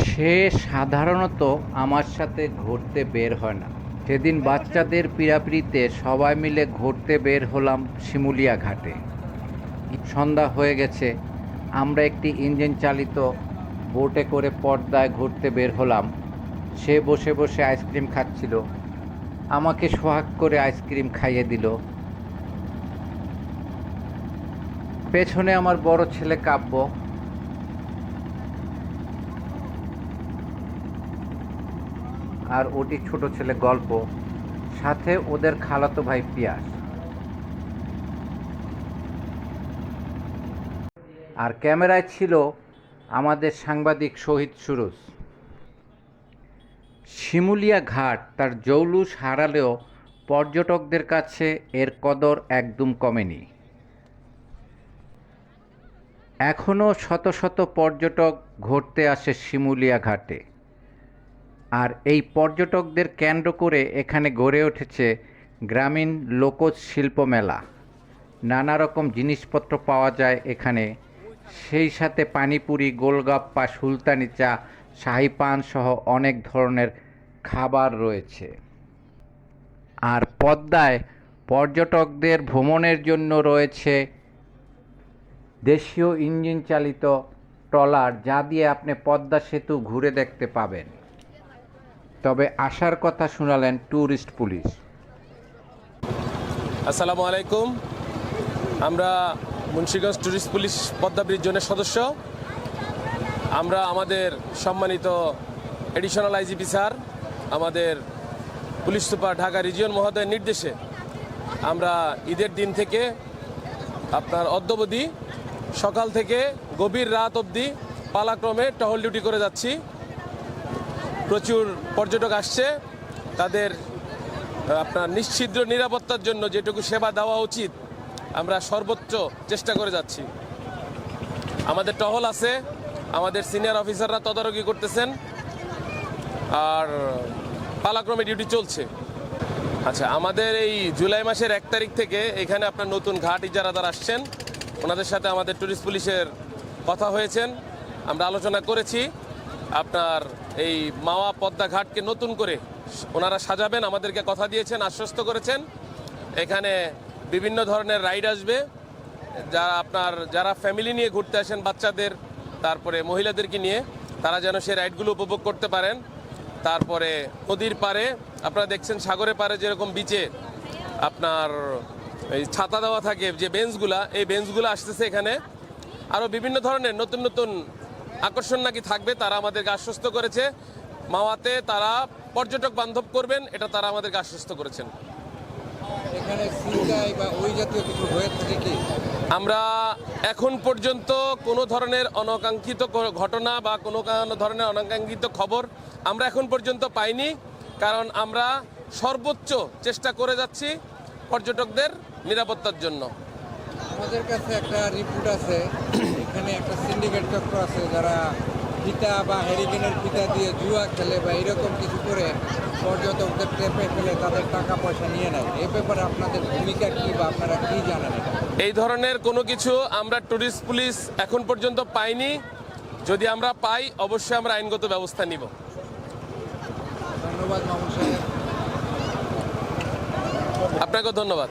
সে সাধারণত আমার সাথে ঘুরতে বের হয় না। সেদিন বাচ্চাদের পীড়াপিড়িতে সবাই মিলে ঘুরতে বের হলাম শিমুলিয়া ঘাটে। সন্ধ্যা হয়ে গেছে, আমরা একটি ইঞ্জিন চালিত বোটে করে পদ্মায় ঘুরতে বের হলাম। সে বসে বসে আইসক্রিম খাচ্ছিল, আমাকে সোহাগ করে আইসক্রিম খাইয়ে দিল। পেছনে আমার বড় ছেলে কাব্য, আর ওটি ছোট ছেলে গল্প, সাথে ওদের খালাতো ভাই পিয়াস। আর ক্যামেরায় ছিল আমাদের সাংবাদিক শহীদ সুরজ। শিমুলিয়া ঘাট তার জৌলুস হারালেও পর্যটকদের কাছে এর কদর একদম কমেনি। এখনও শত শত পর্যটক ঘুরতে আসে শিমুলিয়া ঘাটে। আর এই পর্যটকদের কেন্দ্র করে এখানে গড়ে উঠেছে গ্রামীণ লোকজ শিল্প মেলা। নানা রকম জিনিসপত্র পাওয়া যায় এখানে, সেই সাথে পানিপুরি, গোলগাপ্পা, সুলতানি চা, শাহী পান সহ অনেক ধরনের খাবার রয়েছে। আর পদ্মায় পর্যটকদের ভ্রমণের জন্য রয়েছে দেশীয় ইঞ্জিন চালিত ট্রলার, যা দিয়ে আপনি পদ্মা সেতু ঘুরে দেখতে পাবেন। তবে আসার কথা শোনালেন ট্যুরিস্ট পুলিশ। আসসালামু আলাইকুম। আমরা Munshiganj tourist police Padma bridge জোনের সদস্য। আমরা আমাদের সম্মানিত এডিশনাল আইজিপি স্যার, আমাদের পুলিশ সুপার ঢাকা রিজিয়ন মহোদয়ের নির্দেশে আমরা ঈদের দিন থেকে আপনার অদ্যাবধি সকাল থেকে গভীর রাত অবধি পালাক্রমে টহল ডিউটি করে যাচ্ছি। প্রচুর পর্যটক আসছে, তাদের আপনার নিশ্ছিদ্র নিরাপত্তার জন্য যেটুকু সেবা দেওয়া উচিত আমরা সর্বোচ্চ চেষ্টা করে যাচ্ছি। আমাদের টহল আছে, আমাদের সিনিয়র অফিসাররা তদারকি করতেছেন, আর পালাক্রমে ডিউটি চলছে। আচ্ছা, আমাদের এই জুলাই মাসের 1 তারিখ থেকে এখানে আপনার নতুন ঘাট ইজারাদার আসছেন, ওনাদের সাথে আমাদের ট্যুরিস্ট পুলিশের কথা হয়েছেন, আমরা আলোচনা করেছি। আপনার এই মাওয়া পদ্মা ঘাটকে নতুন করে ওনারা সাজাবেন, আমাদেরকে কথা দিয়েছেন, আশ্বস্ত করেছেন। এখানে বিভিন্ন ধরনের রাইড আসবে, যারা ফ্যামিলি নিয়ে ঘুরতে আসেন, বাচ্চাদের তারপরে মহিলাদেরকে নিয়ে, তারা যেন সেই রাইডগুলো উপভোগ করতে পারেন। তারপরে নদীর পাড়ে আপনারা দেখছেন, সাগরের পাড়ে যেরকম বিচে আপনার এই ছাতা দেওয়া থাকে যে বেঞ্চগুলা, এই বেঞ্চগুলো আসতেছে এখানে। আরও বিভিন্ন ধরনের নতুন নতুন আকর্ষণ নাকি থাকবে, তারা আমাদেরকে আশ্বস্ত করেছে। মাওয়াতে তারা পর্যটক বান্ধব করবেন, এটা তারা আমাদেরকে আশ্বস্ত করেছেন। এখানে সিনজাই বা ওই জাতীয় কিছু হয়ে থাকে কি? আমরা এখন পর্যন্ত কোনো ধরনের অনাকাঙ্ক্ষিত ঘটনা বা কোনো ধরনের অনাকাঙ্ক্ষিত খবর আমরা এখন পর্যন্ত পাইনি, কারণ আমরা সর্বোচ্চ চেষ্টা করে যাচ্ছি পর্যটকদের নিরাপত্তার জন্য। আমাদের কাছে একটা রিপোর্ট আছে, এখানে একটা সিন্ডিকেট চক্র আছে যারা ফিতা বা হেরিকেনের ফিতা দিয়ে জুয়া খেলে বা এরকম কিছু করে পর্যটকদের ট্রেপে ফেলে তাদের টাকা পয়সা নিয়ে নেয়। এই ব্যাপারে আপনাদের ভূমিকা কী বা আপনারা কী জানেন? এই ধরনের কোনো কিছু আমরা ট্যুরিস্ট পুলিশ এখন পর্যন্ত পাইনি। যদি আমরা পাই, অবশ্যই আমরা আইনগত ব্যবস্থা নিব। ধন্যবাদ মামুন সাহেব। আপনাকেও ধন্যবাদ।